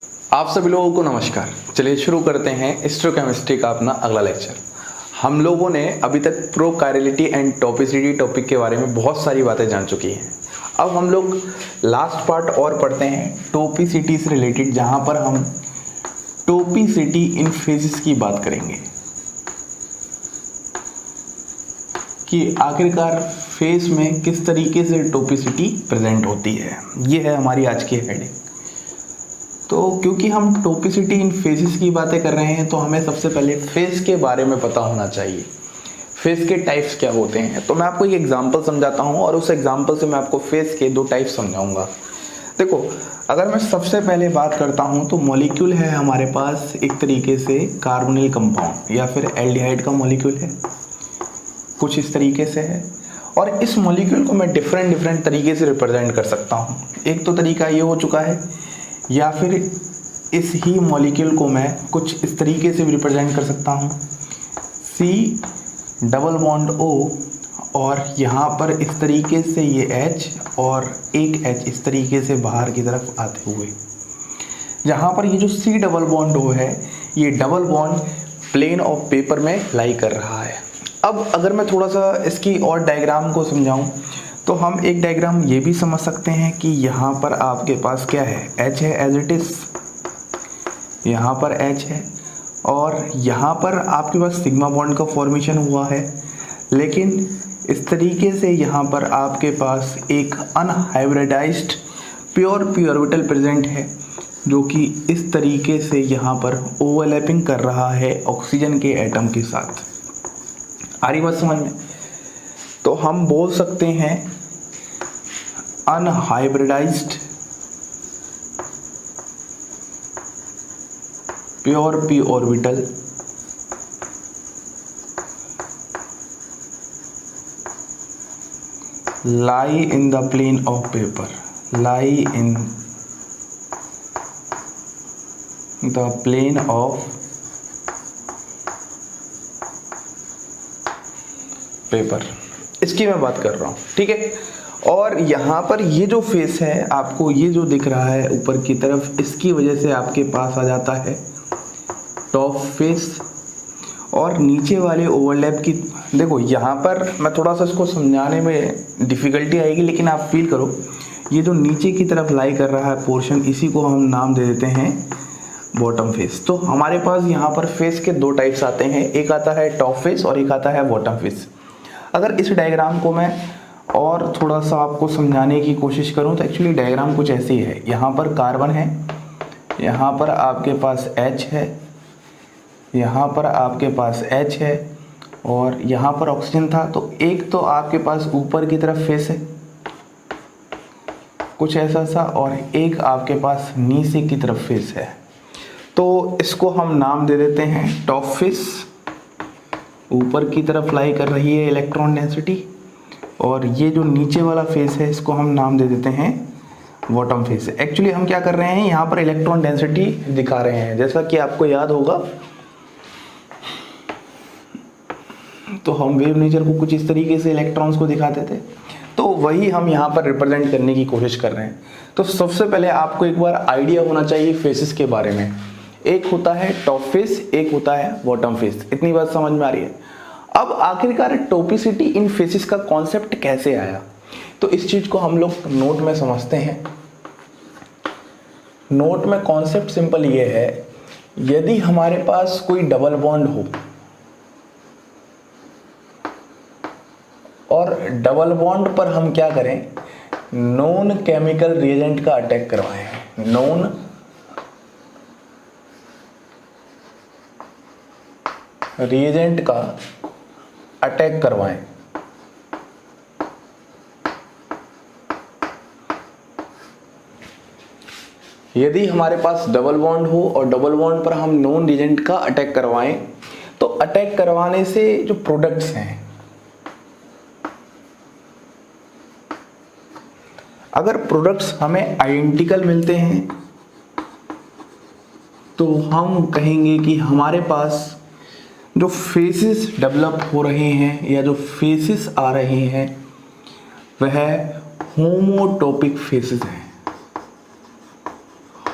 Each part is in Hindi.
आप सभी लोगों को नमस्कार। चलिए शुरू करते हैं हिस्टोकेमिस्ट्री का अपना अगला लेक्चर। हम लोगों ने अभी तक प्रोकाइरलिटी एंड टॉपिसिटी टॉपिक के बारे में बहुत सारी बातें जान चुकी हैं। अब हम लोग लास्ट पार्ट और पढ़ते हैं टॉपिसिटी से रिलेटेड, जहां पर हम टॉपिसिटी इन फेजेस की बात करेंगे कि आखिरकार फेज में किस तरीके से टॉपिसिटी प्रेजेंट होती है। ये है हमारी आज की हेडिंग। तो क्योंकि हम टॉपिसिटी इन फेजेस की बातें कर रहे हैं तो हमें सबसे पहले फेज के बारे में पता होना चाहिए, फेज के टाइप्स क्या होते हैं। तो मैं आपको एक एग्जांपल समझाता हूं और उस एग्जांपल से मैं आपको फेज के दो टाइप्स समझाऊंगा। देखो, अगर मैं सबसे पहले बात करता हूं तो मॉलिक्यूल है हमारे पास एक तरीके से कार्बोनिल कंपाउंड या फिर एल्डिहाइड का मॉलिक्यूल है, कुछ इस तरीके से है। और इस मॉलिक्यूल को मैं डिफरेंट तरीके से रिप्रेजेंट कर सकता हूँ। एक तो तरीका ये हो चुका है, या फिर इस ही मॉलिक्यूल को मैं कुछ इस तरीके से भी रिप्रेजेंट कर सकता हूँ, C डबल बॉन्ड O और यहाँ पर इस तरीके से ये H और एक H इस तरीके से बाहर की तरफ आते हुए। जहाँ पर ये जो C डबल बॉन्ड O है, ये double bond plane of paper में लाई कर रहा है। अब अगर मैं थोड़ा सा इसकी और डायग्राम को समझाऊं तो हम एक डायग्राम ये भी समझ सकते हैं कि यहाँ पर आपके पास क्या है, H है एज इट इज़, यहाँ पर H है और यहाँ पर आपके पास सिग्मा बॉन्ड का फॉर्मेशन हुआ है। लेकिन इस तरीके से यहाँ पर आपके पास एक unhybridised pure P orbital present है, जो कि इस तरीके से यहाँ पर ओवरलैपिंग कर रहा है ऑक्सीजन के एटम के साथ। आ रही बात समझ में? तो हम बोल सकते हैं unhybridised pure P orbital lie in the plane of paper, lie in the plane of paper. इसकी मैं बात कर रहा हूँ, ठीक है। और यहाँ पर ये जो फेस है, आपको ये जो दिख रहा है ऊपर की तरफ, इसकी वजह से आपके पास आ जाता है टॉप फेस। और नीचे वाले ओवरलैप की, देखो यहाँ पर मैं थोड़ा सा इसको समझाने में डिफ़िकल्टी आएगी, लेकिन आप फील करो, ये जो नीचे की तरफ लाई कर रहा है पोर्शन, इसी को हम नाम दे देते हैं बॉटम फेस। तो हमारे पास यहाँ पर फेस के दो टाइप्स आते हैं, एक आता है टॉप फेस और एक आता है बॉटम फेस। अगर इस डायग्राम को मैं और थोड़ा सा आपको समझाने की कोशिश करूं तो एक्चुअली डायग्राम कुछ ऐसी है। यहाँ पर कार्बन है, यहाँ पर आपके पास H है, यहाँ पर आपके पास H है और यहाँ पर ऑक्सीजन था। तो एक तो आपके पास ऊपर की तरफ फेस है कुछ ऐसा सा, और एक आपके पास नीचे की तरफ फेस है। तो इसको हम नाम दे देते हैं टॉप फेस, ऊपर की तरफ लाई कर रही है इलेक्ट्रॉन डेंसिटी, और ये जो नीचे वाला फेस है इसको हम नाम दे देते हैं बॉटम फेस। एक्चुअली हम क्या कर रहे हैं, यहाँ पर इलेक्ट्रॉन डेंसिटी दिखा रहे हैं। जैसा कि आपको याद होगा तो हम वेव नेचर को कुछ इस तरीके से इलेक्ट्रॉन्स को दिखाते थे, तो वही हम यहाँ पर रिप्रेजेंट करने की कोशिश कर रहे हैं। तो सबसे पहले आपको एक बार आइडिया होना चाहिए फेसेस के बारे में। एक होता है टॉप फेस, एक होता है बॉटम फेस। इतनी बात समझ में आ रही है? अब आखिरकार टॉपिसिटी इन फेसेस का कॉन्सेप्ट कैसे आया, तो इस चीज को हम लोग नोट में समझते हैं। नोट में कॉन्सेप्ट सिंपल ये है, यदि हमारे पास कोई डबल बॉन्ड हो और डबल बॉन्ड पर हम क्या करें, नॉन केमिकल रिएजेंट का अटैक करवाएं, नॉन रिएजेंट का अटैक करवाएं, यदि हमारे पास डबल बॉन्ड हो और डबल बॉन्ड पर हम नॉन रिएजेंट का अटैक करवाएं, तो अटैक करवाने से जो प्रोडक्ट्स हैं, अगर प्रोडक्ट्स हमें आइडेंटिकल मिलते हैं तो हम कहेंगे कि हमारे पास जो फेसेस डेवलप हो रहे हैं या जो फेसेस आ रहे हैं वह होमोटॉपिक फेसेस हैं।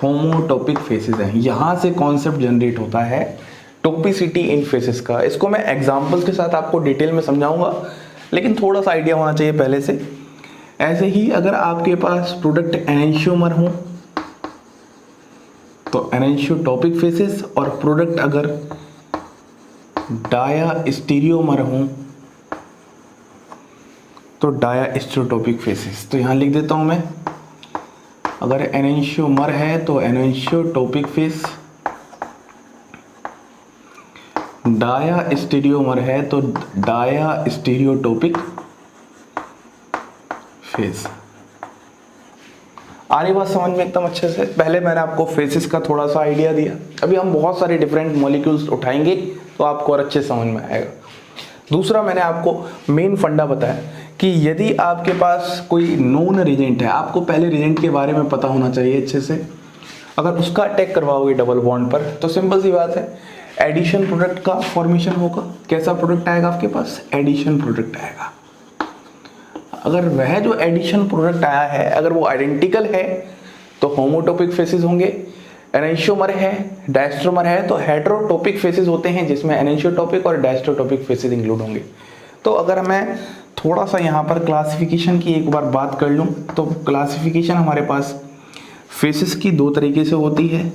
होमोटोपिक फेसेस हैं, यहाँ से कॉन्सेप्ट जनरेट होता है टोपिसिटी इन फेसेस का। इसको मैं एग्जांपल्स के साथ आपको डिटेल में समझाऊंगा, लेकिन थोड़ा सा आइडिया होना चाहिए पहले से। ऐसे ही अगर आपके पास प्रोडक्ट एनेंशियोमर हो तो एनेंशियोटोपिक फेसेस, और प्रोडक्ट अगर डायास्टीरियोमर हो तो डायास्टीरियोटोपिक फेसेस। तो यहाँ लिख देता हूँ मैं, अगर एनेंशियोमर है तो एनेंशियोटोपिक फेस, डायास्टीरियोमर है तो डायास्टीरियोटोपिक फेस। आ रही बात समझ में एकदम अच्छे से? पहले मैंने आपको फेसेस का थोड़ा सा आइडिया दिया, अभी हम बहुत सारे डिफरेंट मॉलिक्यूल्स उठाएंगे तो आपको और अच्छे समझ में आएगा। दूसरा मैंने आपको मेन फंडा बताया कि यदि आपके पास कोई नोन रिजेंट है, आपको पहले रिजेंट के बारे में पता होना चाहिए अच्छे से। अगर उसका अटैक करवाओगे डबल बॉन्ड पर तो सिंपल सी बात है, एडिशन प्रोडक्ट का फॉर्मेशन होगा। कैसा प्रोडक्ट आएगा आपके पास? एडिशन प्रोडक्ट आएगा। अगर वह जो एडिशन प्रोडक्ट आया है अगर वो आइडेंटिकल है तो होमोटोपिक फेसेस होंगे। एनेंशियोमर है, डायस्ट्रोमर है तो हेटेरोटोपिक फेसेस होते हैं, जिसमें एनेंशियोटोपिक और डायस्ट्रोटोपिक फेसेस इंक्लूड होंगे। तो अगर मैं थोड़ा सा यहाँ पर क्लासिफिकेशन की एक बार बात कर लूँ तो क्लासिफिकेशन हमारे पास फेसेस की दो तरीके से होती है।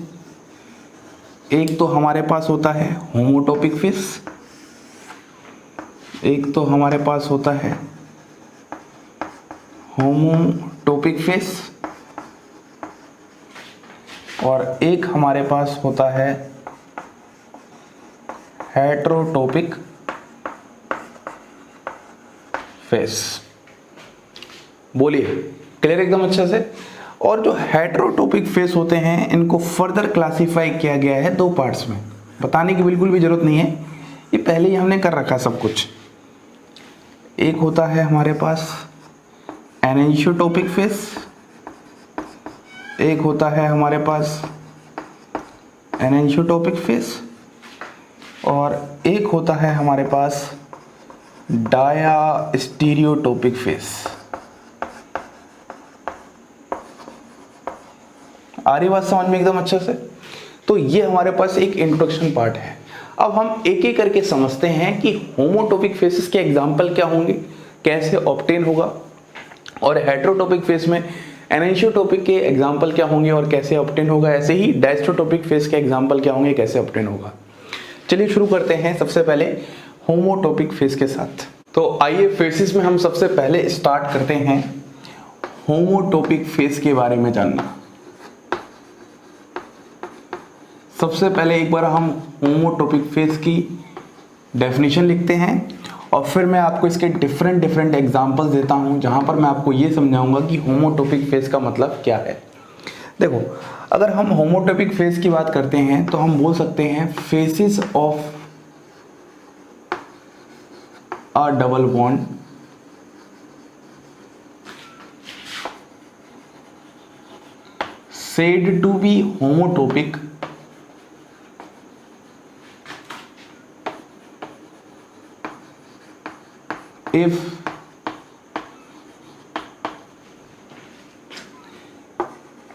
एक तो हमारे पास होता है होमोटोपिक फेस, एक तो हमारे पास होता है होमोटोपिक फेस, और एक हमारे पास होता है हेटेरोटोपिक फेस। बोलिए, क्लियर एकदम अच्छे से? और जो हेटेरोटोपिक फेस होते हैं इनको फर्दर क्लासिफाई किया गया है दो पार्ट्स में। बताने की बिल्कुल भी जरूरत नहीं है, ये पहले ही हमने कर रखा सब कुछ। एक होता है हमारे पास एनेंशियोटोपिक फेस, एक होता है हमारे पास एनेंशियोटोपिक फेस, और एक होता है हमारे पास डायास्टीरियोटोपिक फेस। आ रही बात समझ में एकदम अच्छे से? तो ये हमारे पास एक इंट्रोडक्शन पार्ट है। अब हम एक एक करके समझते हैं कि होमोटोपिक फेसेस के एग्जाम्पल क्या होंगे, कैसे ऑब्टेन होगा, और हेटेरोटोपिक फेस में एनेंशियोटोपिक के एग्जाम्पल क्या होंगे और कैसे ऑब्टेन होगा। ऐसे ही डायस्ट्रोटोपिक फेस के एग्जाम्पल क्या होंगे, कैसे ऑब्टेन होगा। चलिए शुरू करते हैं सबसे पहले होमोटोपिक फेस के साथ। तो आइए फेसेस में हम सबसे पहले स्टार्ट करते हैं होमोटोपिक फेस के बारे में जानना। सबसे पहले एक बार हम होमोटोपिक फेस की डेफिनेशन लिखते हैं और फिर मैं आपको इसके डिफरेंट एग्जांपल्स देता हूं, जहां पर मैं आपको ये समझाऊंगा कि होमोटोपिक फेस का मतलब क्या है। देखो, अगर हम होमोटोपिक फेस की बात करते हैं तो हम बोल सकते हैं faces of a double bond said to be homotopic if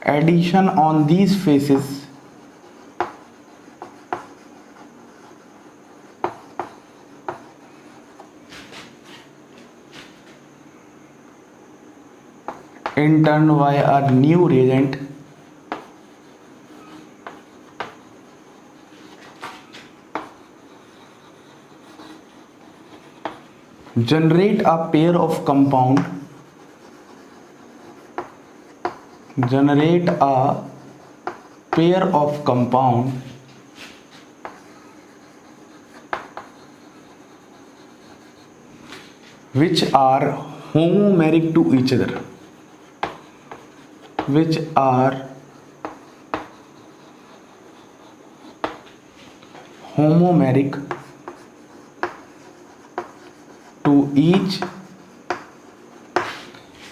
addition on these faces in turn by a new reagent generate a pair of compound which are homomeric to each other, which are homomeric to each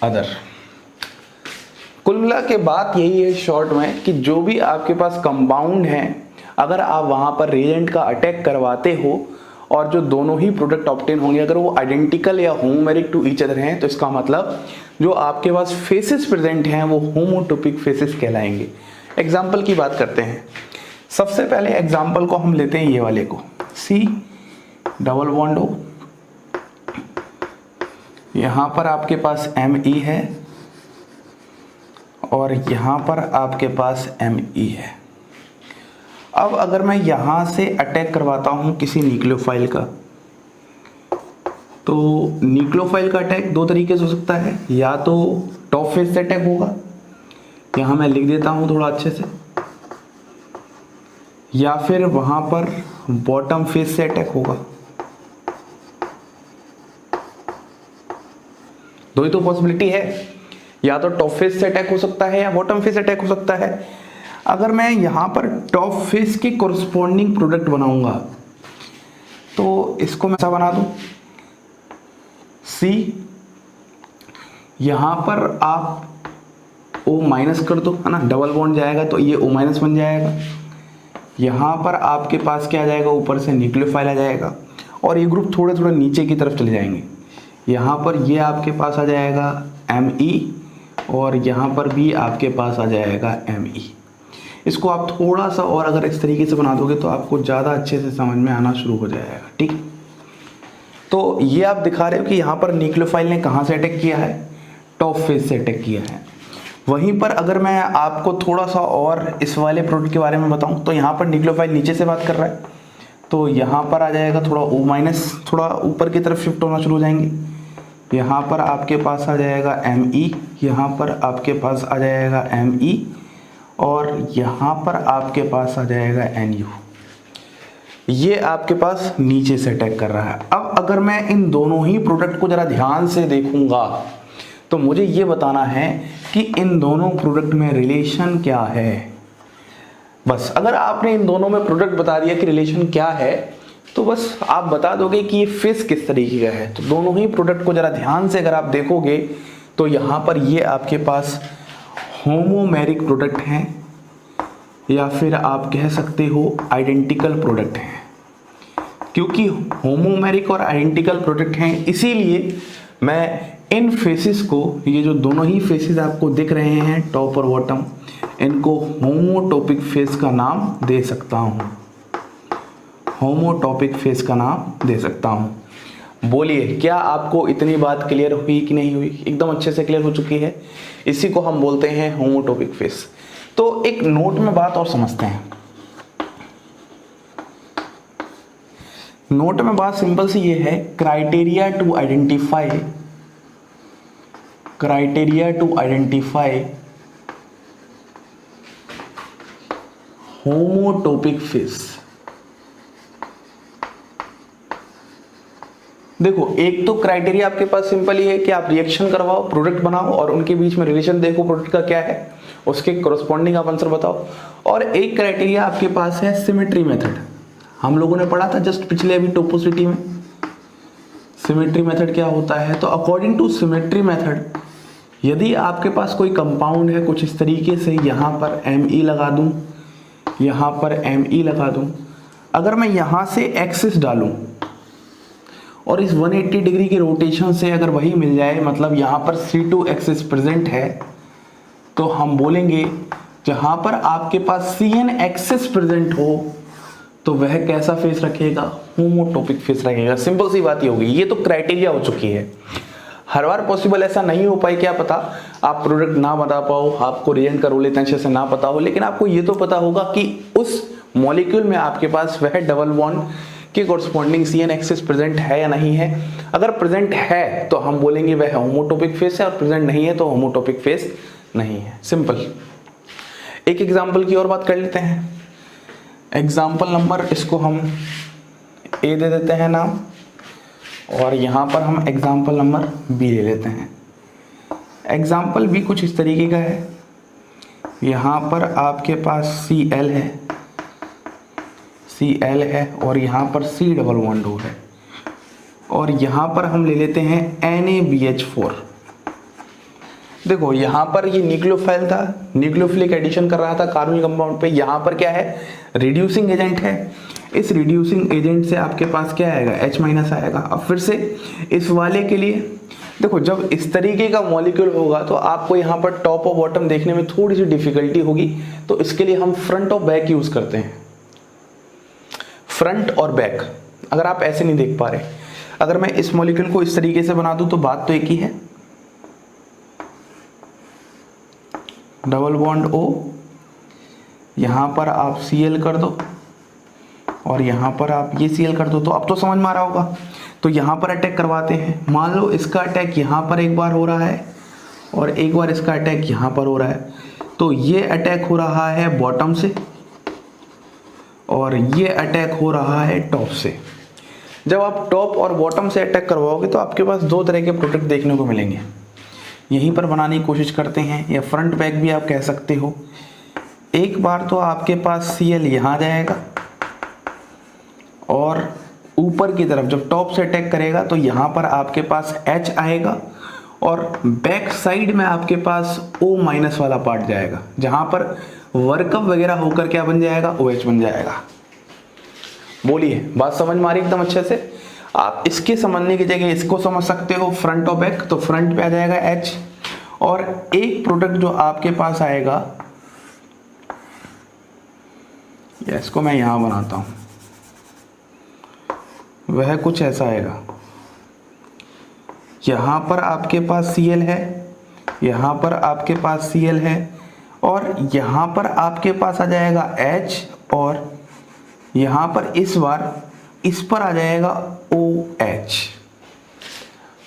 other। कुल मिला के बात यही है शॉर्ट में कि जो भी आपके पास कंपाउंड है, अगर आप वहां पर रिएजेंट का अटैक करवाते हो और जो दोनों ही प्रोडक्ट ऑब्टेन होंगे अगर वो आइडेंटिकल या होमोमेरिक टू ईच अदर हैं, तो इसका मतलब जो आपके पास फेसेस प्रेजेंट हैं वो होमोटोपिक फेसेस कहलाएंगे। एग्जाम्पल की बात करते हैं। सबसे पहले एग्जाम्पल को हम लेते हैं ये वाले को, C डबल बॉन्ड O, यहाँ पर आपके पास Me है और यहाँ पर आपके पास Me है। अब अगर मैं यहाँ से अटैक करवाता हूँ किसी न्यूक्लियोफाइल का, तो न्यूक्लियोफाइल का अटैक दो तरीके से हो सकता है, या तो टॉप फेस से अटैक होगा, यहाँ मैं लिख देता हूँ थोड़ा अच्छे से, या फिर वहाँ पर बॉटम फेस से अटैक होगा। दो ही तो पॉसिबिलिटी है, या तो टॉप फेस से अटैक हो सकता है या बॉटम फेस से अटैक हो सकता है। अगर मैं यहाँ पर टॉप फेस की कोरस्पॉन्डिंग प्रोडक्ट बनाऊंगा तो इसको मैं ऐसा बना दूं, C, यहाँ पर आप O माइनस कर दो, है ना, डबल बॉन्ड जाएगा तो ये O माइनस बन जाएगा। यहाँ पर आपके पास क्या आ जाएगा, ऊपर से न्यूक्लियोफाइल आ जाएगा और ये ग्रुप थोड़े थोड़े नीचे की तरफ चले जाएंगे। यहाँ पर ये आपके पास आ जाएगा Me और यहाँ पर भी आपके पास आ जाएगा Me। इसको आप थोड़ा सा और अगर इस तरीके से बना दोगे तो आपको ज़्यादा अच्छे से समझ में आना शुरू हो जाएगा। ठीक, तो ये आप दिखा रहे हो कि यहाँ पर न्यूक्लियोफाइल ने कहाँ से अटैक किया है, टॉप फेस से अटैक किया है। वहीं पर अगर मैं आपको थोड़ा सा और इस वाले प्रोडक्ट के बारे में बताऊं तो यहाँ पर न्यूक्लियोफाइल नीचे से बात कर रहा है, तो यहाँ पर आ जाएगा थोड़ा O माइनस, थोड़ा ऊपर की तरफ शिफ्ट होना शुरू हो जाएंगे। यहाँ पर आपके पास आ जाएगा Me, यहाँ पर आपके पास आ जाएगा Me और यहाँ पर आपके पास आ जाएगा Nu। ये आपके पास नीचे से अटैक कर रहा है। अब अगर मैं इन दोनों ही प्रोडक्ट को ज़रा ध्यान से देखूंगा तो मुझे ये बताना है कि इन दोनों प्रोडक्ट में रिलेशन क्या है। बस अगर आपने इन दोनों में प्रोडक्ट बता दिया कि रिलेशन क्या है तो बस आप बता दोगे कि ये फेस किस तरीके का है। तो दोनों ही प्रोडक्ट को ज़रा ध्यान से अगर आप देखोगे तो यहाँ पर ये आपके पास होमोमेरिक प्रोडक्ट हैं या फिर आप कह सकते हो आइडेंटिकल प्रोडक्ट हैं। क्योंकि होमोमेरिक और आइडेंटिकल प्रोडक्ट हैं इसीलिए मैं इन फेसेस को, ये जो दोनों ही फेसेस आपको दिख रहे हैं टॉप और बॉटम, इनको होमोटॉपिक फेस का नाम दे सकता हूँ, होमोटॉपिक फेस का नाम दे सकता हूँ। बोलिए क्या आपको इतनी बात क्लियर हुई कि नहीं हुई? एकदम अच्छे से क्लियर हो चुकी है। इसी को हम बोलते हैं होमोटॉपिक फेस। तो एक नोट में बात और समझते हैं। नोट में बात सिंपल सी ये है, क्राइटेरिया टू आइडेंटिफाई होमोटॉपिक फेस। देखो एक तो क्राइटेरिया आपके पास सिंपल ही है कि आप रिएक्शन करवाओ, प्रोडक्ट बनाओ और उनके बीच में रिलेशन देखो प्रोडक्ट का क्या है, उसके कोरस्पॉन्डिंग आप आंसर बताओ। और एक क्राइटेरिया आपके पास है सिमेट्री मेथड। हम लोगों ने पढ़ा था जस्ट पिछले अभी टोपोसिटी में सिमेट्री मेथड क्या होता है। तो अकॉर्डिंग टू सिमेट्री मेथड यदि आपके पास कोई कंपाउंड है कुछ इस तरीके से, यहाँ पर Me लगा दूं, यहाँ पर Me लगा दूं, अगर मैं यहाँ से एक्सिस डालूं और इस 180 डिग्री के रोटेशन से अगर वही मिल जाए, मतलब यहाँ पर C2 एक्सिस प्रेजेंट है, तो हम बोलेंगे जहाँ पर आपके पास CN एक्सिस प्रेजेंट हो तो वह कैसा फेस रखेगा, होमोटॉपिक फेस रखेगा। सिंपल सी बात ही होगी। ये तो क्राइटेरिया हो चुकी है। हर बार पॉसिबल ऐसा नहीं हो पाए, क्या पता आप प्रोडक्ट ना बता पाओ, आपको रिएजेंट का रोल इतना अच्छे से ना पता हो, लेकिन आपको ये तो पता होगा कि उस मॉलिक्यूल में आपके पास वह डबल बॉन्ड के कोरस्पॉन्डिंग CN एक्सिस प्रेजेंट है या नहीं है। अगर प्रेजेंट है तो हम बोलेंगे वह होमोटॉपिक फेस है और प्रेजेंट नहीं है तो होमोटॉपिक फेस नहीं है। सिंपल। एक एग्जांपल की और बात कर लेते हैं। एग्जांपल नंबर, इसको हम A दे देते हैं नाम और यहाँ पर हम एग्जांपल नंबर B ले लेते हैं। एग्जांपल B कुछ इस तरीके का है। यहाँ पर आपके पास Cl है और यहाँ पर C डबल बॉन्ड O है और यहाँ पर हम ले लेते हैं NaBH4। देखो यहाँ पर ये न्यूक्लियोफाइल था, न्यूक्लियोफिलिक एडिशन कर रहा था कार्बनिक कंपाउंड पे। यहाँ पर क्या है, रिड्यूसिंग एजेंट है। इस रिड्यूसिंग एजेंट से आपके पास क्या आएगा, H- आएगा। अब फिर से इस वाले के लिए देखो जब इस तरीके का मॉलिक्यूल होगा तो आपको यहाँ पर टॉप और बॉटम देखने में थोड़ी सी डिफिकल्टी होगी, तो इसके लिए हम फ्रंट और बैक यूज करते हैं। फ्रंट और बैक अगर आप ऐसे नहीं देख पा रहे, अगर मैं इस मॉलिक्यूल को इस तरीके से बना दूं तो बात तो एक ही है, डबल बॉन्ड O, यहां पर आप Cl कर दो और यहां पर आप ये Cl कर दो, तो अब तो समझ में आ रहा होगा। तो यहां पर अटैक करवाते हैं, मान लो इसका अटैक यहां पर एक बार हो रहा है और एक बार इसका अटैक यहां पर हो रहा है, तो ये अटैक हो रहा है बॉटम से और ये अटैक हो रहा है टॉप से। जब आप टॉप और बॉटम से अटैक करवाओगे तो आपके पास दो तरह के प्रोडक्ट देखने को मिलेंगे। यहीं पर बनाने की कोशिश करते हैं, या फ्रंट बैक भी आप कह सकते हो। एक बार तो आपके पास Cl यहाँ जाएगा और ऊपर की तरफ जब टॉप से अटैक करेगा तो यहाँ पर आपके पास H आएगा और बैक साइड में आपके पास O माइनस वाला पार्ट जाएगा, जहाँ पर वर्कअप वगैरह होकर क्या बन जाएगा, OH बन जाएगा। बोलिए बात समझ में आ रही एकदम अच्छे से। आप इसके समझने की जगह इसको समझ सकते हो फ्रंट और बैक, तो फ्रंट पे आ जाएगा H और एक प्रोडक्ट जो आपके पास आएगा, या इसको मैं यहां बनाता हूं, वह कुछ ऐसा आएगा। यहां पर आपके पास Cl है, यहां पर आपके पास Cl है और यहां पर आपके पास आ जाएगा H और यहां पर इस बार इस पर आ जाएगा OH।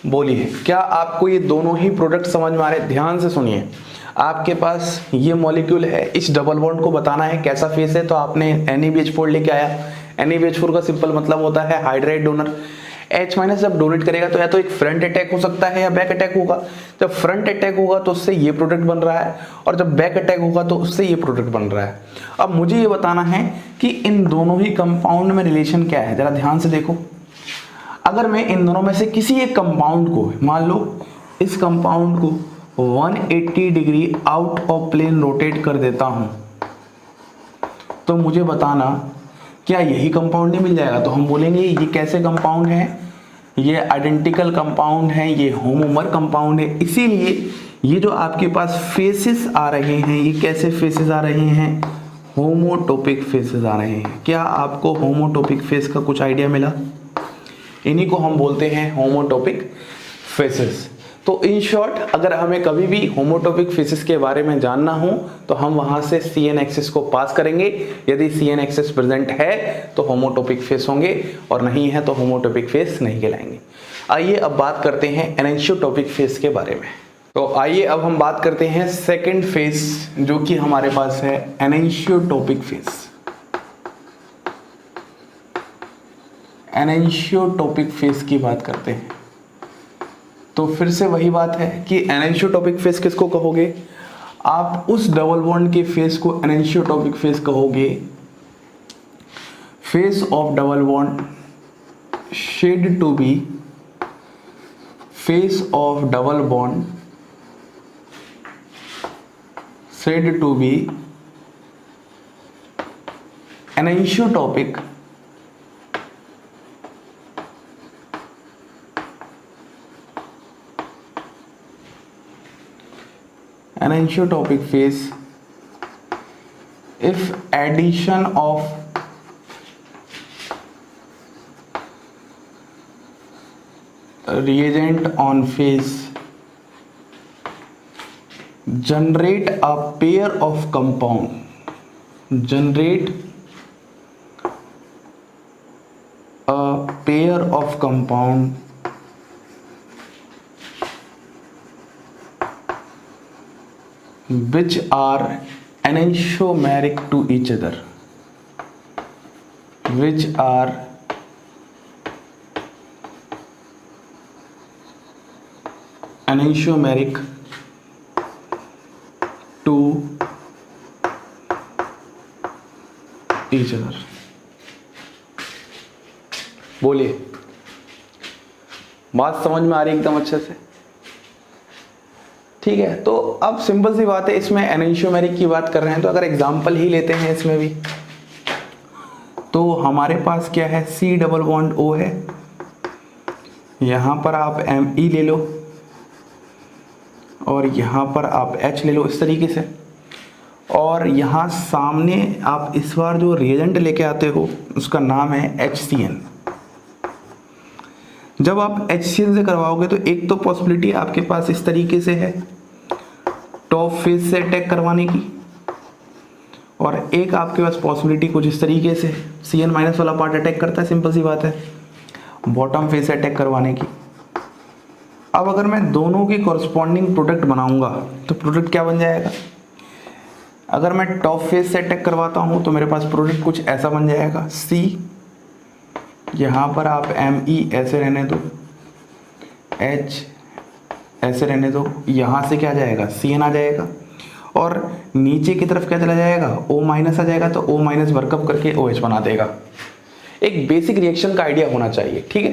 बोलिए क्या आपको ये दोनों ही प्रोडक्ट समझ में आ रहे? ध्यान से सुनिए, आपके पास ये मॉलिक्यूल है, इस डबल बॉन्ड को बताना है कैसा फेस है, तो आपने NaBH4 लेके आया। NaBH4 का सिंपल मतलब होता है हाइड्राइड डोनर। H माइनस जब डोनेट करेगा तो या तो एक फ्रंट अटैक हो सकता है या बैक अटैक होगा। जब फ्रंट अटैक होगा तो उससे ये प्रोडक्ट बन रहा है और जब बैक अटैक होगा तो उससे ये प्रोडक्ट बन रहा है। अब मुझे ये बताना है कि इन दोनों ही कंपाउंड में रिलेशन क्या है, जरा ध्यान से देखो। अगर मैं इन दोनों में से किसी एक कंपाउंड को, मान लो इस कंपाउंड को 180 degree out of plane rotate कर देता हूं, तो मुझे बताना क्या यही कंपाउंड नहीं मिल जाएगा। तो हम बोलेंगे ये कैसे कंपाउंड है, ये आइडेंटिकल कंपाउंड है, ये होमोमर कंपाउंड है। इसीलिए ये जो आपके पास फेसेस आ रहे हैं, ये कैसे फेसेस आ रहे हैं, होमोटोपिक फेसेस आ रहे हैं। क्या आपको होमोटोपिक फेस का कुछ आइडिया मिला? इन्हीं को हम बोलते हैं होमोटोपिक फेसेस। तो इन शॉर्ट अगर हमें कभी भी होमोटोपिक फेसेस के बारे में जानना हो तो हम वहां से CN एक्सिस को पास करेंगे। यदि CN एक्सिस प्रेजेंट है तो होमोटोपिक फेस होंगे और नहीं है तो होमोटोपिक फेस नहीं कहलाएंगे। आइए अब बात करते हैं एनेंशियोटोपिक फेस के बारे में। तो आइए अब हम बात करते हैं सेकेंड फेस जो कि हमारे पास है एनेंशियोटोपिक फेस। एनेंशियोटोपिक फेस की बात करते हैं तो फिर से वही बात है कि एनेंशियोटोपिक फेस किसको कहोगे? आप उस डबल बॉन्ड के फेस को एनेंशियोटोपिक फेस कहोगे। Face of double bond said to be, face of double bond said to be enantiotopic anenciotopic phase if addition of reagent on phase generate a pair of compound, generate a pair of compound which are enantiomeric to each other, which are enantiomeric to each other। बोलिए बात समझ में आ रही है एकदम अच्छे से? ठीक है, तो अब सिंपल सी बात है, इसमें एनेंशियोमेरिक की बात कर रहे हैं तो अगर एग्जांपल ही लेते हैं इसमें भी, तो हमारे पास क्या है, C डबल बॉन्ड O है, यहाँ पर आप Me ले लो, और यहाँ पर आप H ले लो इस तरीके से, और यहाँ सामने आप इस बार जो रिएजेंट लेके आते हो उसका नाम है HCl। जब आप HCl से करवाओगे तो एक तो पॉसिबिलिटी आपके पास इस तरीके से है टॉप फेस से अटैक करवाने की, और एक आपके पास पॉसिबिलिटी कुछ इस तरीके से Cn माइनस वाला पार्ट अटैक करता है, सिंपल सी बात है, बॉटम फेस से अटैक करवाने की। अब अगर मैं दोनों की कॉरस्पॉन्डिंग प्रोडक्ट बनाऊंगा तो प्रोडक्ट क्या बन जाएगा? अगर मैं टॉप फेस से अटैक करवाता हूं तो मेरे पास प्रोडक्ट कुछ ऐसा बन जाएगा, C, यहाँ पर आप Me ऐसे रहने दो, H ऐसे रहने दो, यहाँ से क्या जाएगा Cn आ जाएगा, और नीचे की तरफ क्या चला जाएगा O माइनस आ जाएगा, तो O माइनस वर्कअप करके OH बना देगा। एक बेसिक रिएक्शन का आइडिया होना चाहिए, ठीक है।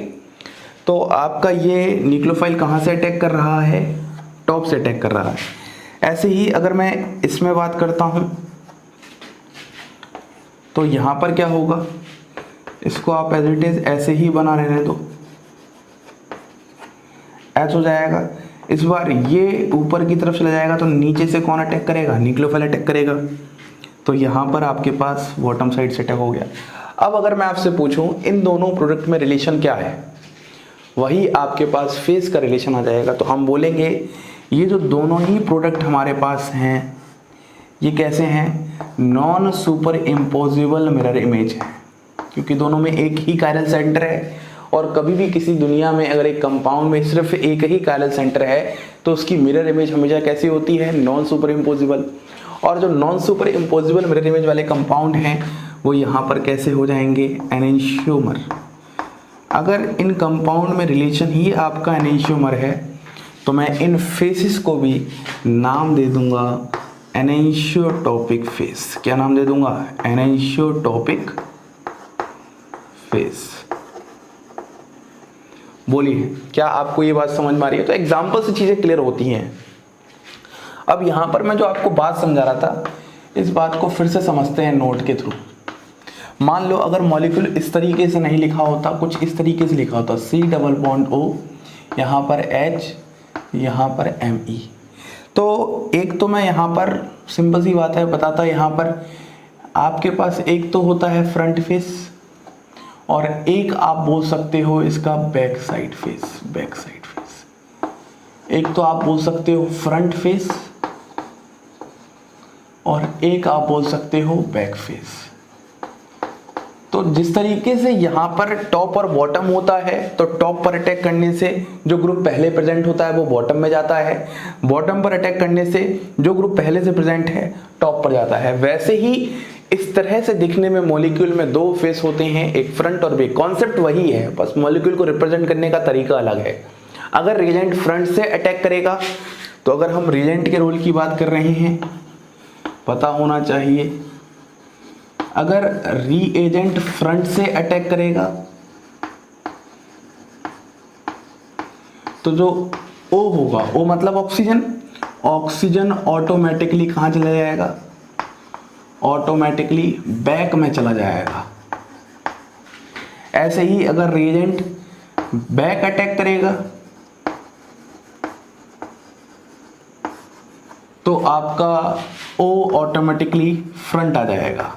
तो आपका ये न्यूक्लियोफाइल कहाँ से अटैक कर रहा है? टॉप से अटैक कर रहा है। ऐसे ही अगर मैं इसमें बात करता हूँ तो यहाँ पर क्या होगा, इसको आप एज इट इज ऐसे ही बना रहने दो, H हो जाएगा। इस बार ये ऊपर की तरफ चला जाएगा तो नीचे से कौन अटैक करेगा? न्यूक्लियोफाइल अटैक करेगा, तो यहाँ पर आपके पास बॉटम साइड से अटैक हो गया। अब अगर मैं आपसे पूछूं इन दोनों प्रोडक्ट में रिलेशन क्या है, वही आपके पास फेस का रिलेशन आ जाएगा। तो हम बोलेंगे ये जो दोनों ही प्रोडक्ट हमारे पास हैं ये कैसे हैं? Non super imposable mirror image है, क्योंकि दोनों में एक ही कायरल सेंटर है, और कभी भी किसी दुनिया में अगर एक कंपाउंड में सिर्फ एक ही कायरल सेंटर है तो उसकी मिरर इमेज हमेशा कैसी होती है? Non super imposable. और जो non super imposable mirror image वाले कंपाउंड हैं वो यहाँ पर कैसे हो जाएंगे? एनेंशियोमर। अगर इन कंपाउंड में रिलेशन ही आपका एनेंशियोमर है तो मैं इन फेसिस को भी नाम दे दूंगा एनेंशियोटॉपिक फेस। क्या नाम दे दूंगा? एनेंशियोटॉपिक फेस। बोलिए, क्या आपको ये बात समझ में आ रही है? तो एग्जाम्पल से चीजें क्लियर होती हैं। अब यहाँ पर मैं जो आपको बात समझा रहा था इस बात को फिर से समझते हैं नोट के थ्रू। मान लो अगर मॉलिक्यूल इस तरीके से नहीं लिखा होता, कुछ इस तरीके से लिखा होता, C डबल बॉन्ड O, यहाँ पर H, यहाँ पर Me, तो एक तो मैं यहाँ पर सिंपल सी बात है बताता, यहाँ पर आपके पास एक तो होता है फ्रंट फेस और एक आप बोल सकते हो इसका back side face. Back side face एक तो आप बोल सकते हो फ्रंट फेस और एक आप बोल सकते हो बैक फेस। तो जिस तरीके से यहाँ पर टॉप और बॉटम होता है तो टॉप पर अटैक करने से जो ग्रुप पहले प्रेजेंट होता है वो बॉटम में जाता है, बॉटम पर अटैक करने से जो ग्रुप पहले से प्रेजेंट है टॉप पर जाता है। वैसे ही इस तरह से दिखने में मॉलिक्यूल में दो फेस होते हैं, एक फ्रंट और बैक। कॉन्सेप्ट वही है, बस मॉलिक्यूल को रिप्रेजेंट करने का तरीका अलग है। अगर रिएजेंट फ्रंट से अटैक करेगा तो अगर हम रिएजेंट के रोल की बात कर रहे हैं पता होना चाहिए, अगर रीएजेंट फ्रंट से अटैक करेगा तो जो O होगा, O मतलब ऑक्सीजन, ऑक्सीजन ऑटोमेटिकली कहां चला जाएगा? ऑटोमेटिकली बैक में चला जाएगा। ऐसे ही अगर रीएजेंट बैक अटैक करेगा तो आपका O ऑटोमेटिकली फ्रंट आ जाएगा।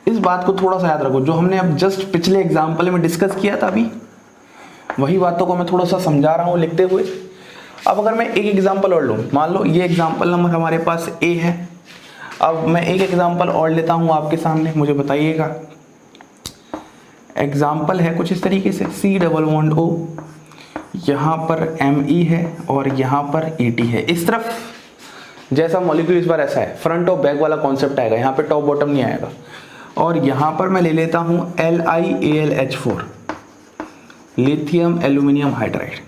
इस बात को थोड़ा सा याद रखो, जो हमने अब जस्ट पिछले एग्जाम्पल में डिस्कस किया था अभी वही बातों को मैं थोड़ा सा समझा रहा हूं लिखते हुए। अब अगर मैं एक एग्जाम्पल और लूं, मान लो ये एग्जाम्पल नंबर हमारे पास A है। अब मैं एक एग्जाम्पल और लेता हूं आपके सामने, मुझे बताइएगा। एग्जाम्पल है कुछ इस तरीके से, C डबल बॉन्ड O, यहाँ पर Me है और यहाँ पर Et है। इस तरफ जैसा मॉलिक्यूल इस बार ऐसा है, फ्रंट और बैक वाला कॉन्सेप्ट आएगा, यहाँ पे टॉप बॉटम नहीं आएगा। और यहाँ पर मैं ले लेता हूँ LiAlH4, लिथियम एल्यूमिनियम हाइड्राइड।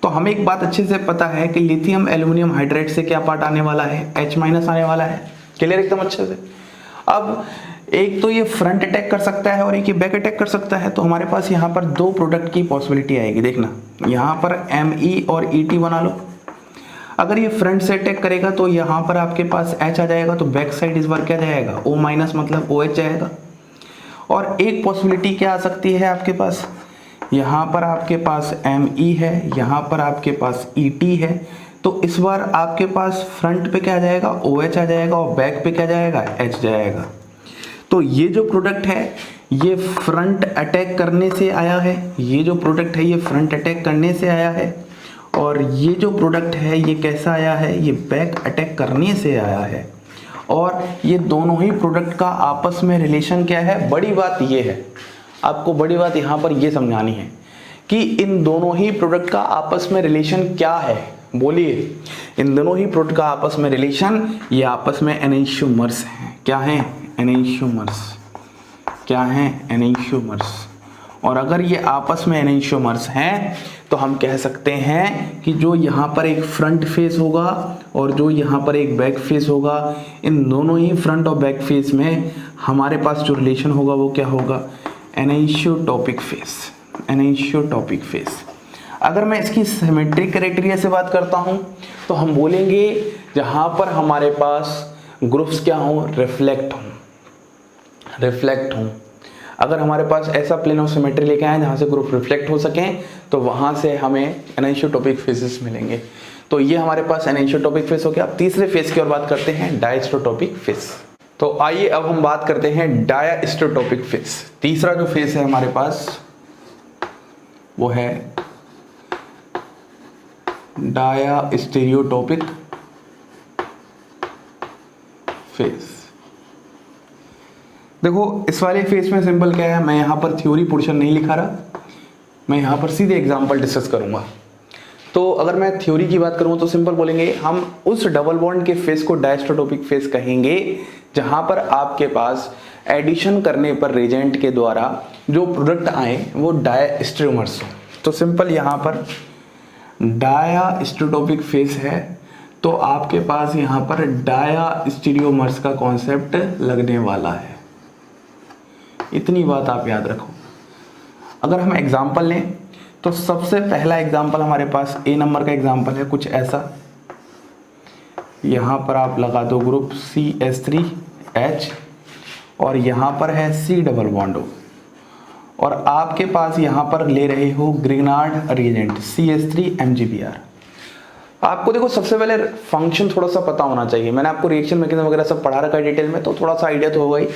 तो हमें एक बात अच्छे से पता है कि लिथियम एल्यूमिनियम हाइड्राइड से क्या पार्ट आने वाला है? H माइनस आने वाला है। क्लियर एकदम अच्छे से। अब एक तो ये फ्रंट अटैक कर सकता है और एक ये बैक अटैक कर सकता है, तो हमारे पास यहाँ पर दो प्रोडक्ट की पॉसिबिलिटी आएगी। देखना यहाँ पर Me और Et बना लो। अगर ये फ्रंट से अटैक करेगा तो यहाँ पर आपके पास H आ जाएगा, तो बैक साइड इस बार क्या जाएगा? O माइनस मतलब OH जाएगा। और एक पॉसिबिलिटी क्या आ सकती है आपके पास, यहाँ पर आपके पास Me है, यहाँ पर आपके पास Et है। तो इस बार आपके पास फ्रंट पे क्या आ जाएगा, OH आ जाएगा और बैक पे क्या जाएगा, H जाएगा। तो ये जो प्रोडक्ट है ये फ्रंट अटैक करने से आया है, ये जो प्रोडक्ट है ये फ्रंट अटैक करने से आया है, और ये जो प्रोडक्ट है ये कैसा आया है, ये बैक अटैक करने से आया है। और ये दोनों ही प्रोडक्ट का आपस में रिलेशन क्या है, बड़ी बात ये है, आपको बड़ी बात यहाँ पर ये समझानी है कि इन दोनों ही प्रोडक्ट का आपस में रिलेशन क्या है। बोलिए, इन दोनों ही प्रोडक्ट का आपस में रिलेशन, ये आपस में एनेंशियोमर्स हैं। क्या हैं, एनेंशियोमर्स। क्या हैं, एनेंशियोमर्स। और अगर ये आपस में एनेंशियोमर्स हैं तो हम कह सकते हैं कि जो यहाँ पर एक फ्रंट फेस होगा और जो यहाँ पर एक बैक फेस होगा, इन दोनों ही फ्रंट और बैक फेस में हमारे पास जो रिलेशन होगा वो क्या होगा, एनेंशियोटॉपिक फेस। एनेंशियोटॉपिक फेस। अगर मैं इसकी सिमेट्रिक क्राइटेरिया से बात करता हूँ तो हम बोलेंगे जहाँ पर हमारे पास ग्रुप्स क्या हों, रिफ्लेक्ट हों, रिफ्लेक्ट हों। अगर हमारे पास ऐसा प्लेन ऑफ सिमेट्री लेके आए जहाँ से ग्रुप रिफ्लेक्ट हो सकें तो वहाँ से हमें एनेंशियोटॉपिक फेसेस मिलेंगे। तो ये हमारे पास एनेंशियोटॉपिक फेस हो गया। अब तीसरे फेस की ओर बात करते हैं, डायस्ट्रोटॉपिक फेस। तो आइए अब हम बात करते हैं डायस्ट्रोटॉपिक फेस। तीसरा जो फेस है हमारे पास वो है डायस्टेरियोटॉपिक फेस। देखो इस वाले फेस में सिंपल क्या है, मैं यहाँ पर थ्योरी पोर्शन नहीं लिखा रहा, मैं यहाँ पर सीधे एग्जांपल डिस्कस करूँगा। तो अगर मैं थ्योरी की बात करूँ तो सिंपल बोलेंगे हम उस डबल बॉन्ड के फेस को डायस्ट्रोटॉपिक फेस कहेंगे जहाँ पर आपके पास एडिशन करने पर रिएजेंट के द्वारा जो प्रोडक्ट आए वो डायस्टेरियोमर्स हो। तो सिंपल यहाँ पर डायस्ट्रोटॉपिक फेस है तो आपके पास यहाँ पर डायस्टेरियोमर्स का कॉन्सेप्ट लगने वाला है। इतनी बात आप याद रखो। अगर हम एग्जाम्पल लें तो सबसे पहला एग्जाम्पल हमारे पास ए नंबर का एग्जाम्पल है कुछ ऐसा। यहाँ पर आप लगा दो ग्रुप CH3H और यहाँ पर है C डबल बॉन्ड O, और आपके पास यहाँ पर ले रहे हो ग्रिग्नार्ड रिएजेंट CH3MgBr। आपको देखो सबसे पहले फंक्शन थोड़ा सा पता होना चाहिए। मैंने आपको रिएक्शन मैकेनिज्म वगैरह सब पढ़ा रखा है डिटेल में, तो थोड़ा सा आइडिया तो होगा ही,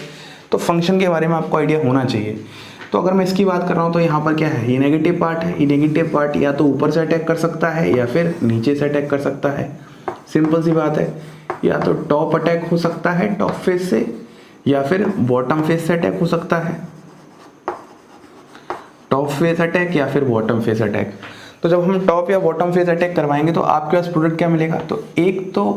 तो फंक्शन के बारे में आपको आइडिया होना चाहिए। तो अगर मैं इसकी बात कर रहा हूँ तो यहाँ पर क्या है, ये नेगेटिव पार्ट है। ये नेगेटिव पार्ट या तो ऊपर से अटैक कर सकता है या फिर नीचे से अटैक कर सकता है। सिंपल सी बात है, या तो टॉप अटैक हो सकता है टॉप फेस से, या फिर बॉटम फेस से अटैक हो सकता है। टॉप फेस अटैक या फिर बॉटम फेस अटैक। तो जब हम टॉप या बॉटम फेस अटैक करवाएंगे तो आपके पास प्रोडक्ट क्या मिलेगा, तो एक तो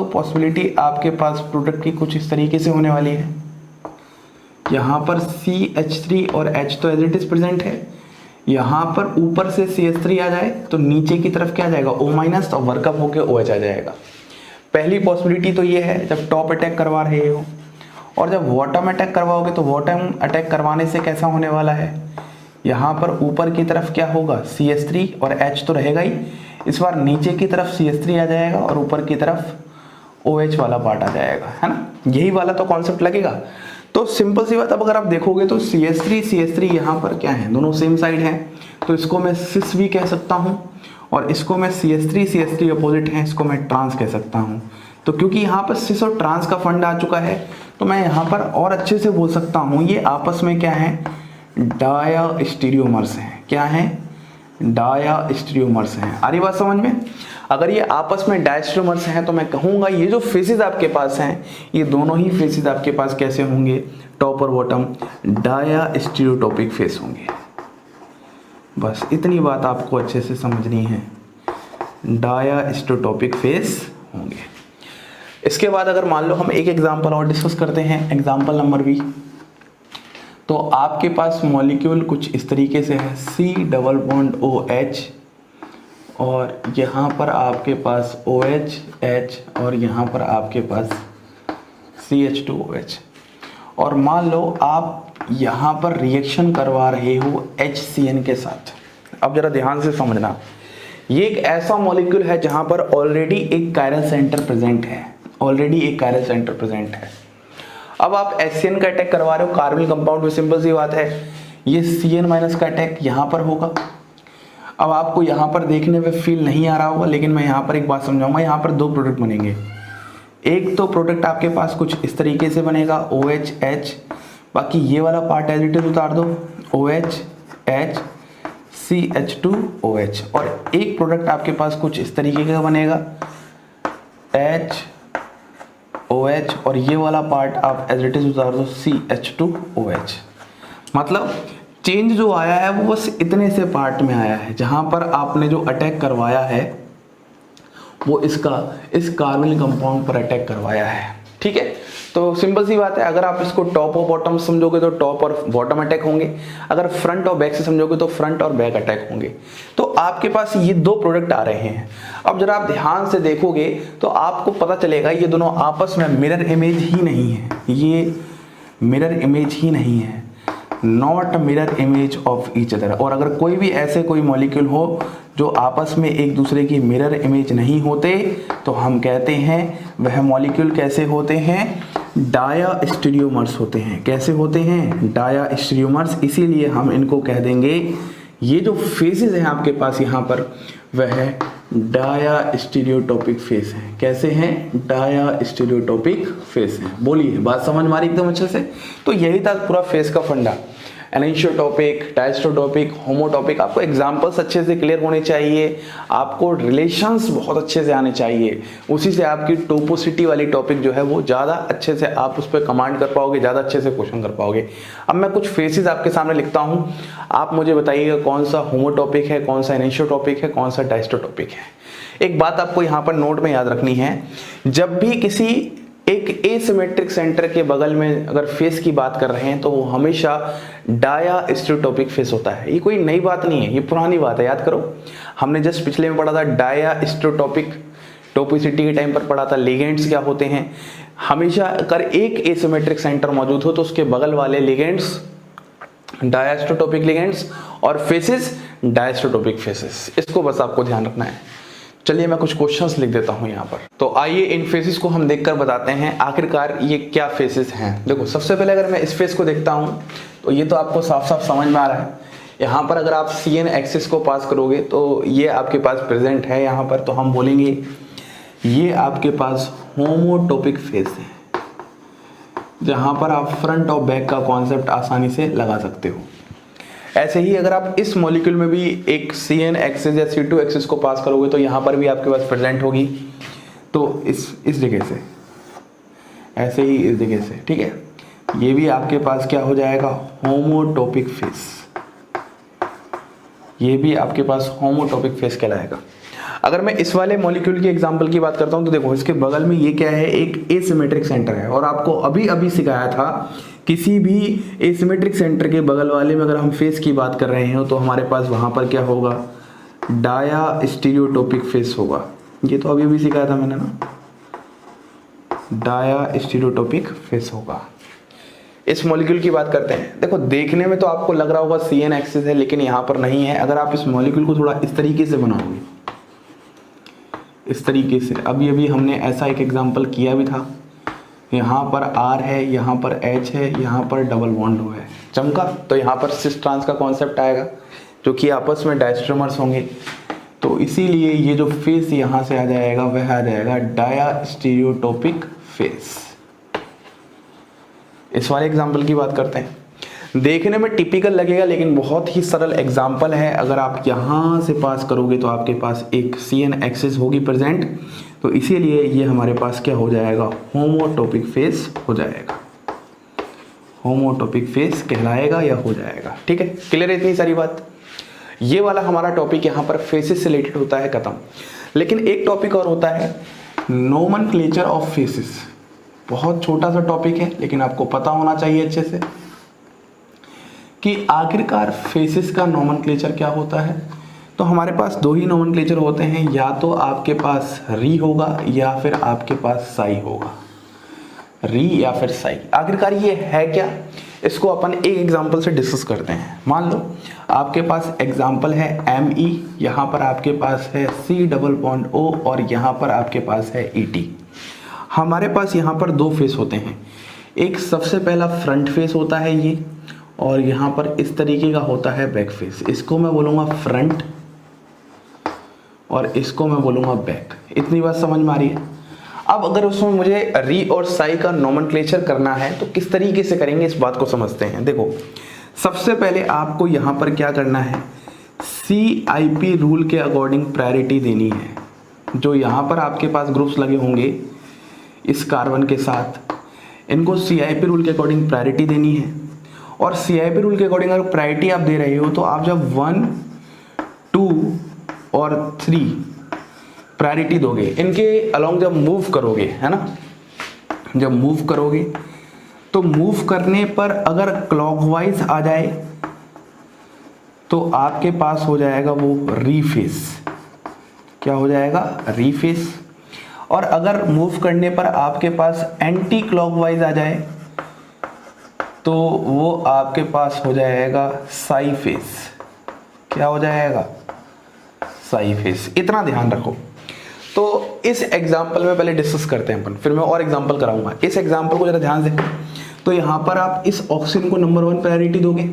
पॉसिबिलिटी आपके पास प्रोडक्ट की कुछ इस तरीके से होने वाली है। यहाँ पर CH3 और H तो एज इट इज प्रेजेंट है। यहाँ पर ऊपर से CH3 आ जाए तो नीचे की तरफ क्या आ जाएगा, O- और वर्कअप होकर OH आ जाएगा। पहली पॉसिबिलिटी तो ये है जब टॉप अटैक करवा रहे हो। और जब बॉटम अटैक करवाओगे तो बॉटम अटैक करवाने से कैसा होने वाला है, यहाँ पर ऊपर की तरफ क्या होगा, CH3 और H तो रहेगा ही, इस बार नीचे की तरफ CH3 आ जाएगा और ऊपर की तरफ OH वाला पार्ट आ जाएगा, है ना। यही वाला तो कॉन्सेप्ट लगेगा। तो सिंपल सी बात, अब अगर आप देखोगे तो CH3 यहाँ पर क्या है, दोनों सेम साइड हैं, तो इसको मैं सिस भी कह सकता हूँ, और इसको मैं CH3 अपोजिट है, इसको मैं ट्रांस कह सकता हूँ। तो क्योंकि यहाँ पर सिस और ट्रांस का फंड आ चुका है तो मैं यहाँ पर और अच्छे से बोल सकता हूँ ये आपस में क्या है, डायस्टेरियोमर्स हैं। क्या है, डायस्टेरियोमर्स हैं। आ रही बात समझ में। अगर ये आपस में डायस्टेरियोमर्स हैं तो मैं कहूँगा ये जो फेसेस आपके पास हैं, ये दोनों ही फेसेस आपके पास कैसे होंगे, टॉप और बॉटम डायस्टेरियोटॉपिक फेस होंगे। बस इतनी बात आपको अच्छे से समझनी है, डायस्टेरियोटॉपिक फेस होंगे। इसके बाद अगर मान लो हम एक एग्जांपल और डिस्कस करते हैं, एग्जांपल नंबर B। तो आपके पास मॉलिक्यूल कुछ इस तरीके से है, C डबल बॉन्ड OH, और यहाँ पर आपके पास OH H, और यहाँ पर आपके पास CH2OH। और मान लो आप यहाँ पर रिएक्शन करवा रहे हो HCN के साथ। अब जरा ध्यान से समझना, ये एक ऐसा मॉलिक्यूल है जहाँ पर ऑलरेडी एक कायरल सेंटर प्रेजेंट है, ऑलरेडी एक कायरल सेंटर प्रेजेंट है। अब आप HCN का अटैक करवा रहे हो कार्बनिक कंपाउंड में, सिंपल सी बात है, ये CN- का अटैक यहाँ पर होगा। अब आपको यहाँ पर देखने में फील नहीं आ रहा होगा, लेकिन मैं यहाँ पर एक बात समझाऊंगा। यहाँ पर दो प्रोडक्ट बनेंगे। एक तो प्रोडक्ट आपके पास कुछ इस तरीके से बनेगा OH H, बाकी ये वाला पार्ट एज इट इज उतार दो, OH H CH2OH, और एक प्रोडक्ट आपके पास कुछ इस तरीके का बनेगा HOH, और ये वाला पार्ट आप एज इट इज उतार दो CH2OH। मतलब चेंज जो आया है वो बस इतने से पार्ट में आया है। जहां पर आपने जो अटैक करवाया है वो इस कार्बनिक कंपाउंड पर अटैक करवाया है, ठीक है। तो सिंपल सी बात है, अगर आप इसको टॉप और बॉटम समझोगे तो टॉप और बॉटम अटैक होंगे, अगर फ्रंट और बैक से समझोगे तो फ्रंट और बैक अटैक होंगे। तो आपके पास ये दो प्रोडक्ट आ रहे हैं। अब जरा आप ध्यान से देखोगे तो आपको पता चलेगा ये दोनों आपस में मिरर इमेज ही नहीं है, ये मिरर इमेज ही नहीं है, not mirror image of each other. और अगर कोई भी ऐसे कोई मॉलिक्यूल हो जो आपस में एक दूसरे की मिरर इमेज नहीं होते तो हम कहते हैं वह मॉलिक्यूल कैसे होते हैं, डायास्टीरियोमर्स होते हैं। कैसे होते हैं, डायास्टीरियोमर्स। इसीलिए हम इनको कह देंगे, ये जो फेसेस हैं आपके पास यहाँ पर वह डायास्टीरियोटॉपिक फेस है। कैसे हैं, डायास्टीरियोटॉपिक फेस है। बोलिए, बात समझ में आ रही एकदम अच्छे से। तो यही था पूरा फेस का फंडा, एनिसोटॉपिक, डायस्टोटॉपिक, होमोटॉपिक। आपको एग्जांपल्स अच्छे से क्लियर होने चाहिए, आपको रिलेशंस बहुत अच्छे से आने चाहिए, उसी से आपकी टोपोसिटी वाली टॉपिक जो है वो ज़्यादा अच्छे से आप उस पर कमांड कर पाओगे, ज़्यादा अच्छे से क्वेश्चन कर पाओगे। अब मैं कुछ फेसेस आपके सामने लिखता हूँ, आप मुझे बताइएगा कौन सा होमोटॉपिक है, कौन सा एनिसोटॉपिक है, कौन सा डायस्टोटॉपिक है। एक बात आपको यहाँ पर नोट में याद रखनी है, जब भी किसी एक एसिमेट्रिक सेंटर के बगल में अगर फेस की बात कर रहे हैं तो वो हमेशा डायास्टीरियोटॉपिक फेस होता है। ये कोई नई बात नहीं है, ये पुरानी बात है, याद करो। हमने जस्ट पिछले में पढ़ा था डायास्टीरियोटॉपिक, टोपोसिटी के टाइम पर पढ़ा था लिगेंड्स क्या होते हैं। हमेशा अगर एक एसिमेट्रिक सेंटर मौजूद हो तो उसके बगल वाले लिगेंड्स डायास्टीरियोटॉपिक लिगेंड्स और फेसेस डायस्टोटॉपिक फेसेस। इसको बस आपको ध्यान रखना है। चलिए मैं कुछ क्वेश्चंस लिख देता हूं यहाँ पर। तो आइए इन फेसेस को हम देखकर बताते हैं आखिरकार ये क्या फेसेस हैं। देखो, सबसे पहले अगर मैं इस फेस को देखता हूं तो ये तो आपको साफ साफ समझ में आ रहा है। यहाँ पर अगर आप CN एक्सिस को पास करोगे तो ये आपके पास प्रेजेंट है यहाँ पर, तो हम बोलेंगे ये आपके पास होमोटॉपिक फेस है, जहाँ पर आप फ्रंट और बैक का कॉन्सेप्ट आसानी से लगा सकते हो। ऐसे ही अगर आप इस मॉलिक्यूल में भी एक CN एक्सिस या C2 एक्सिस को पास करोगे तो यहाँ पर भी आपके पास प्रेजेंट होगी, तो इस जगह से, ऐसे ही इस जगह से, ठीक है। ये भी आपके पास क्या हो जाएगा, होमोटॉपिक फेस। ये भी आपके पास होमोटॉपिक फेस कहलाएगा। अगर मैं इस वाले मॉलिक्यूल की एग्जांपल की बात करता हूं तो देखो, इसके बगल में ये क्या है, एक एसिमेट्रिक सेंटर है। और आपको अभी अभी सिखाया था, किसी भी एसिमेट्रिक सेंटर के बगल वाले में अगर हम फेस की बात कर रहे हो तो हमारे पास वहां पर क्या होगा, डायास्टीरियोटॉपिक फेस होगा। ये तो अभी अभी सिखाया था मैंने ना, डायास्टीरियोटॉपिक फेस होगा। इस मॉलिक्यूल की बात करते हैं। देखो, देखने में तो आपको लग रहा होगा CN एक्सिस है, लेकिन यहाँ पर नहीं है। अगर आप इस मॉलिक्यूल को थोड़ा इस तरीके से बनाओगे, इस तरीके से, अभी अभी हमने ऐसा एक एग्जांपल किया भी था। यहाँ पर R है, यहाँ पर H है, यहाँ पर डबल बॉन्ड है, चमका। तो यहाँ पर सिस ट्रांस का कॉन्सेप्ट आएगा, जो कि आपस में डायस्ट्रोमर्स होंगे। तो इसीलिए ये जो फेस यहाँ से आ जाएगा वह आ जाएगा डायास्टीरियोटॉपिक फेस। इस वाले एग्जाम्पल की बात करते हैं। देखने में टिपिकल लगेगा लेकिन बहुत ही सरल एग्जाम्पल है। अगर आप यहाँ से पास करोगे तो आपके पास एक CN एक्सिस होगी प्रेजेंट, तो इसीलिए ये हमारे पास क्या हो जाएगा, होमोटॉपिक फेस हो जाएगा। होमोटॉपिक फेस कहलाएगा या हो जाएगा, ठीक है। क्लियर है इतनी सारी बात। ये वाला हमारा टॉपिक यहाँ पर फेसेस से रिलेटेड होता है, खत्म। लेकिन एक टॉपिक और होता है, नोमेनक्लेचर ऑफ फेसेस। बहुत छोटा सा टॉपिक है लेकिन आपको पता होना चाहिए अच्छे से कि आखिरकार फेसेस का नोमेनक्लेचर क्या होता है। तो हमारे पास दो ही नोमेनक्लेचर होते हैं, या तो आपके पास री होगा या फिर आपके पास साई होगा। री या फिर साई, आखिरकार ये है क्या, इसको अपन एक एग्जांपल से डिस्कस करते हैं। मान लो आपके पास एग्जांपल है Me, यहाँ पर आपके पास है C डबल बॉन्ड O और यहाँ पर आपके पास है Et। हमारे पास यहाँ पर दो फेस होते हैं, एक सबसे पहला फ्रंट फेस होता है ये, और यहाँ पर इस तरीके का होता है बैक फेस। इसको मैं बोलूँगा फ्रंट और इसको मैं बोलूँगा बैक। इतनी बात समझ में आ रही है। अब अगर उसमें मुझे री और साई का नोमेनक्लेचर करना है तो किस तरीके से करेंगे, इस बात को समझते हैं। देखो, सबसे पहले आपको यहाँ पर क्या करना है, CIP रूल के अकॉर्डिंग प्रायोरिटी देनी है। जो यहाँ पर आपके पास ग्रुप्स लगे होंगे इस कार्बन के साथ, इनको CIP रूल के अकॉर्डिंग प्रायोरिटी देनी है। और CIP रूल के अकॉर्डिंग अगर प्रायोरिटी आप दे रहे हो तो आप जब 1, 2 और 3 प्रायोरिटी दोगे, इनके अलोंग जब मूव करोगे, है ना, जब मूव करोगे तो मूव करने पर अगर क्लॉकवाइज आ जाए तो आपके पास हो जाएगा वो रीफेस। क्या हो जाएगा, रीफेस। और अगर मूव करने पर आपके पास एंटी क्लॉकवाइज आ जाए तो वो आपके पास हो जाएगा साई फेस। क्या हो जाएगा, साई फेस। इतना ध्यान रखो। तो इस एग्जाम्पल में पहले डिस्कस करते हैं अपन, फिर मैं और एग्जाम्पल कराऊंगा। इस एग्जाम्पल को जरा ध्यान से, तो यहाँ पर आप इस ऑक्सीजन को नंबर 1 प्रायोरिटी दोगे।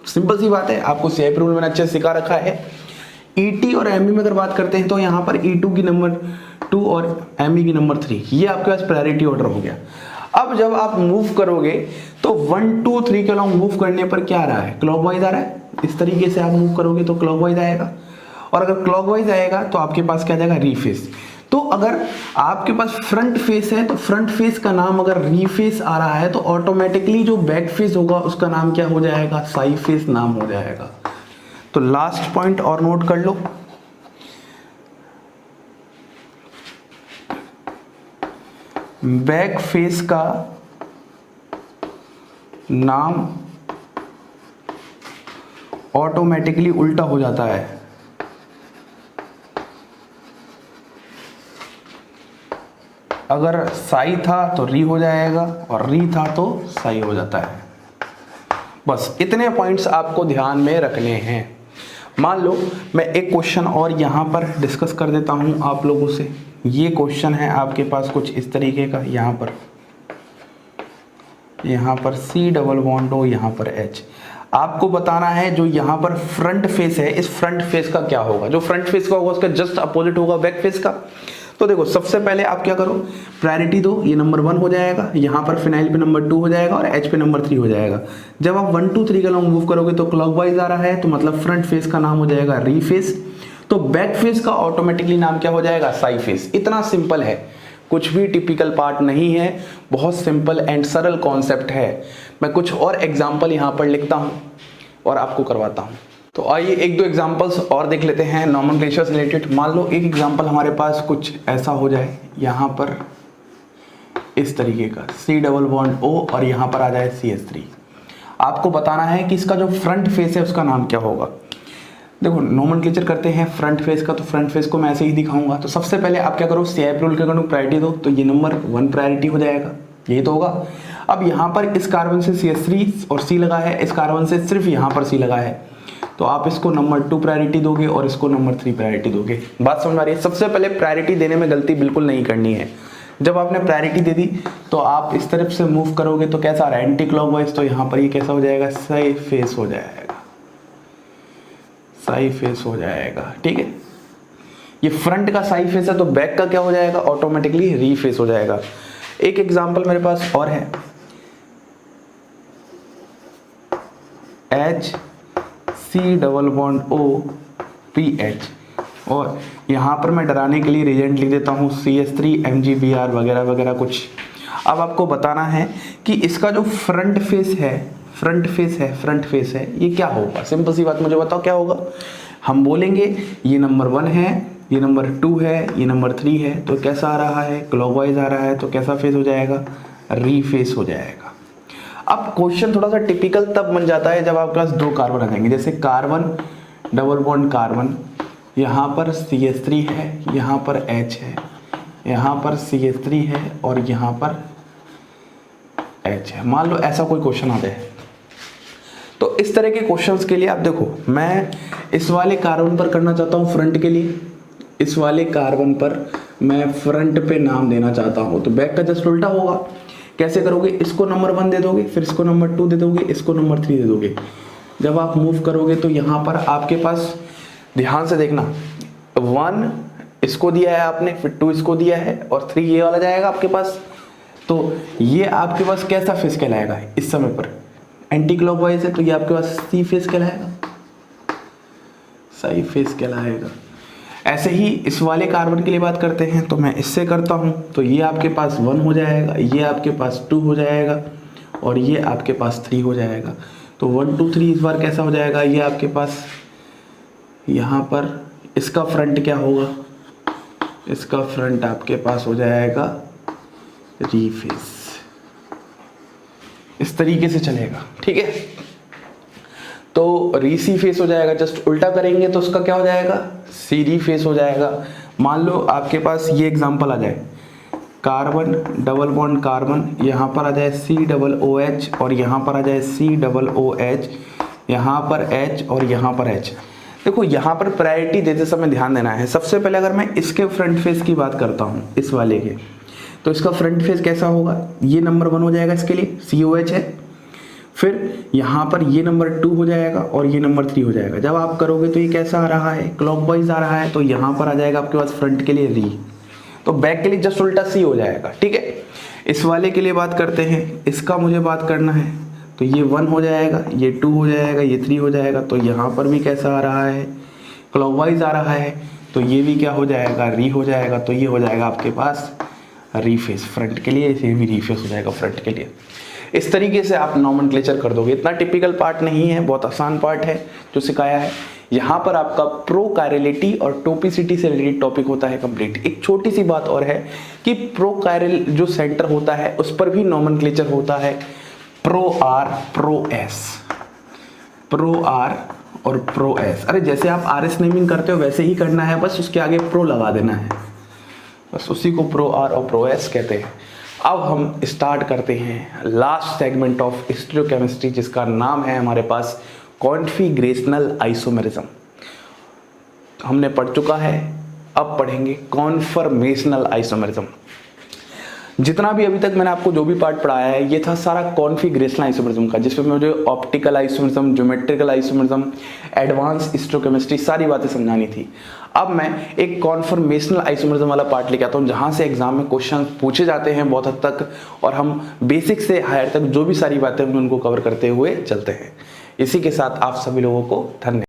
सिंपल सी बात है, आपको CIP रूल मैंने अच्छे से सिखा रखा है। ET और ME में अगर बात करते हैं तो यहाँ पर E2 की नंबर 2 और ME की नंबर 3, ये आपके पास प्रायोरिटी ऑर्डर हो गया। अब जब आप मूव करोगे तो 1, 2, 3 के अलॉन्ग मूव करने पर क्या आ रहा है, क्लॉकवाइज आ रहा है। इस तरीके से आप मूव करोगे तो क्लॉकवाइज आएगा, और अगर क्लॉकवाइज आएगा तो आपके पास क्या आ जाएगा, रीफेस। तो अगर आपके पास फ्रंट फेस है तो फ्रंट फेस का नाम अगर रीफेस आ रहा है तो ऑटोमेटिकली जो बैक फेस होगा उसका नाम क्या हो जाएगा, साई फेस नाम हो जाएगा। तो लास्ट पॉइंट और नोट कर लो, बैक फेस का नाम ऑटोमेटिकली उल्टा हो जाता है। अगर साई था तो री हो जाएगा और री था तो साई हो जाता है। बस इतने पॉइंट्स आपको ध्यान में रखने हैं। मान लो मैं एक क्वेश्चन और यहाँ पर डिस्कस कर देता हूँ आप लोगों से। ये क्वेश्चन है आपके पास कुछ इस तरीके का, यहाँ पर C डबल बॉन्ड O, यहाँ पर H। आपको बताना है जो यहाँ पर फ्रंट फेस है, इस फ्रंट फेस का क्या होगा। जो फ्रंट फेस का होगा उसका जस्ट अपोजिट होगा बैक फेस का। तो देखो, सबसे पहले आप क्या करो, प्रायोरिटी दो। ये नंबर 1 हो जाएगा, यहाँ पर फिनाइल पे नंबर 2 हो जाएगा और H पे नंबर 3 हो जाएगा। जब आप 1, 2, 3 के लॉन्ग मूव करोगे तो क्लॉकवाइज आ रहा है, तो मतलब फ्रंट फेस का नाम हो जाएगा री फेस। तो बैक फेस का ऑटोमेटिकली नाम क्या हो जाएगा, साई फेस। इतना सिंपल है, कुछ भी टिपिकल पार्ट नहीं है, बहुत सिंपल एंड सरल कॉन्सेप्ट है। मैं कुछ और एग्जाम्पल यहाँ पर लिखता हूँ और आपको करवाता हूँ। तो आइए 1-2 एग्जांपल्स और देख लेते हैं नॉमेनक्लेचर से रिलेटेड। मान लो एक एग्जांपल हमारे पास कुछ ऐसा हो जाए, यहाँ पर इस तरीके का C डबल बॉन्ड O और यहाँ पर आ जाए CH3। आपको बताना है कि इसका जो फ्रंट फेस है उसका नाम क्या होगा। देखो, नॉमेनक्लेचर करते हैं फ्रंट फेस का, तो फ्रंट फेस को मैं ऐसे ही दिखाऊंगा। तो सबसे पहले आप क्या करो, CIP रूल के अकॉर्डिंग प्रायोरिटी दो, तो ये नंबर 1 प्रायोरिटी हो जाएगा, यही तो होगा। अब यहाँ पर इस कार्बन से CH3 और C लगा है, इस कार्बन से सिर्फ यहाँ पर C लगा है, तो आप इसको नंबर 2 प्रायोरिटी दोगे और इसको नंबर 3 प्रायोरिटी दोगे। बात समझ आ रही है। सबसे पहले प्रायोरिटी देने में गलती बिल्कुल नहीं करनी है। जब आपने प्रायोरिटी दे दी तो आप इस तरफ से मूव करोगे तो कैसा आ रहा है, एंटी क्लॉकवाइज। तो यहाँ पर ये कैसा हो जाएगा, साई फेस हो जाएगा, साई फेस हो जाएगा। ठीक है, ये फ्रंट का साई फेस है तो बैक का क्या हो जाएगा, ऑटोमेटिकली री फेस हो जाएगा। एक एग्जाम्पल मेरे पास और है, C double bond O PH, और यहाँ पर मैं डराने के लिए रिएजेंट लिख देता हूँ CH3 MgBr वगैरह वगैरह कुछ। अब आपको बताना है कि इसका जो फ्रंट फेस है ये क्या होगा। सिंपल सी बात, मुझे बताओ क्या होगा। हम बोलेंगे ये नंबर 1 है, ये नंबर 2 है, ये नंबर 3 है, तो कैसा आ रहा है, क्लॉकवाइज आ रहा है, तो कैसा फेस हो जाएगा, री फेस हो जाएगा। अब क्वेश्चन थोड़ा सा टिपिकल तब बन जाता है जब आपके पास 2 कार्बन आ जाएंगे, जैसे कार्बन डबल बॉन्ड कार्बन, यहाँ पर CH3 है, यहाँ पर H है, यहाँ पर CH3 है और यहाँ पर H है। मान लो ऐसा कोई क्वेश्चन आता है, तो इस तरह के क्वेश्चंस के लिए आप देखो, मैं इस वाले कार्बन पर करना चाहता हूँ फ्रंट के लिए, इस वाले कार्बन पर मैं फ्रंट पे नाम देना चाहता हूँ, तो बैक का जस्ट उल्टा होगा। कैसे करोगे, इसको नंबर 1 दे दोगे, फिर इसको नंबर 2 दे दोगे, इसको नंबर 3 दे दोगे। जब आप मूव करोगे तो यहाँ पर आपके पास, ध्यान से देखना, 1 इसको दिया है आपने, फिर 2 इसको दिया है और 3 ये वाला जाएगा आपके पास। तो ये आपके पास कैसा फेस कहलाएगा इस समय पर, एंटी क्लॉकवाइज है, तो ये आपके पास सी फेस कहलाएगा, सही फेस कहलाएगा। ऐसे ही इस वाले कार्बन के लिए बात करते हैं, तो मैं इससे करता हूं, तो ये आपके पास 1 हो जाएगा, ये आपके पास 2 हो जाएगा और ये आपके पास 3 हो जाएगा। तो 1 2 3 इस बार कैसा हो जाएगा, ये आपके पास यहाँ पर इसका फ्रंट क्या होगा, इसका फ्रंट आपके पास हो जाएगा री फेस, इस तरीके से चलेगा, ठीक है। तो री सी फेस हो जाएगा, जस्ट उल्टा करेंगे तो उसका क्या हो जाएगा, सी री फेस हो जाएगा। मान लो आपके पास ये एग्जांपल आ जाए, कार्बन डबल बॉन्ड कार्बन, यहाँ पर आ जाए COOH और यहाँ पर आ जाए COOH, यहाँ पर H और यहाँ पर H। देखो यहाँ पर प्रायोरिटी देते समय ध्यान देना है। सबसे पहले अगर मैं इसके फ्रंट फेस की बात करता हूँ, इस वाले के, तो इसका फ्रंट फेस कैसा होगा, ये नंबर 1 हो जाएगा इसके लिए, COH है, फिर यहाँ पर ये नंबर 2 हो जाएगा और ये नंबर 3 हो जाएगा। जब आप करोगे तो ये कैसा आ रहा है, क्लॉकवाइज आ रहा है, तो यहाँ पर आ जाएगा आपके पास फ्रंट के लिए री, तो बैक के लिए जस्ट उल्टा सी हो जाएगा, ठीक है। इस वाले के लिए बात करते हैं, इसका मुझे बात करना है, तो ये 1 हो जाएगा, ये 2 हो जाएगा, ये 3 हो जाएगा, तो यहाँ पर भी कैसा आ रहा है, क्लॉकवाइज आ रहा है, तो ये भी क्या हो जाएगा, री हो जाएगा। तो ये हो जाएगा आपके पास री फेस फ्रंट के लिए, ये भी री फेस हो जाएगा फ्रंट के लिए। इस तरीके से आप नॉमेनक्लेचर कर दोगे। इतना टिपिकल पार्ट नहीं है, बहुत आसान पार्ट है जो सिखाया है। यहाँ पर आपका प्रोकायरलिटी और टोपिसिटी से रिलेटेड टॉपिक होता है कंप्लीट। एक छोटी सी बात और है कि प्रोकायरल जो सेंटर होता है उस पर भी नॉमेनक्लेचर होता है, pro R pro S, pro R और प्रो एस। अरे जैसे आप आर एस नेमिंग करते हो वैसे ही करना है, बस उसके आगे प्रो लगा देना है, बस उसी को प्रो आर और प्रो एस कहते हैं। अब हम स्टार्ट करते हैं लास्ट सेगमेंट ऑफ स्टीरियोकेमिस्ट्री, जिसका नाम है हमारे पास कॉन्फिगरेशनल आइसोमेरिज्म। हमने पढ़ चुका है, अब पढ़ेंगे कॉन्फर्मेशनल आइसोमेरिज्म। जितना भी अभी तक मैंने आपको जो भी पार्ट पढ़ाया है ये था सारा कॉन्फिगरेशनल आइसोमेरिज्म का, जिसमें मुझे optical isomerism, geometrical isomerism, advance stereochemistry सारी बातें समझानी थी। अब मैं एक कॉन्फर्मेशनल आइसोमेरिज्म वाला पार्ट लेके आता हूँ, जहाँ से एग्जाम में क्वेश्चन पूछे जाते हैं बहुत हद तक, और हम बेसिक से हायर तक जो भी सारी बातें हैं उनको कवर करते हुए चलते हैं। इसी के साथ आप सभी लोगों को धन्यवाद।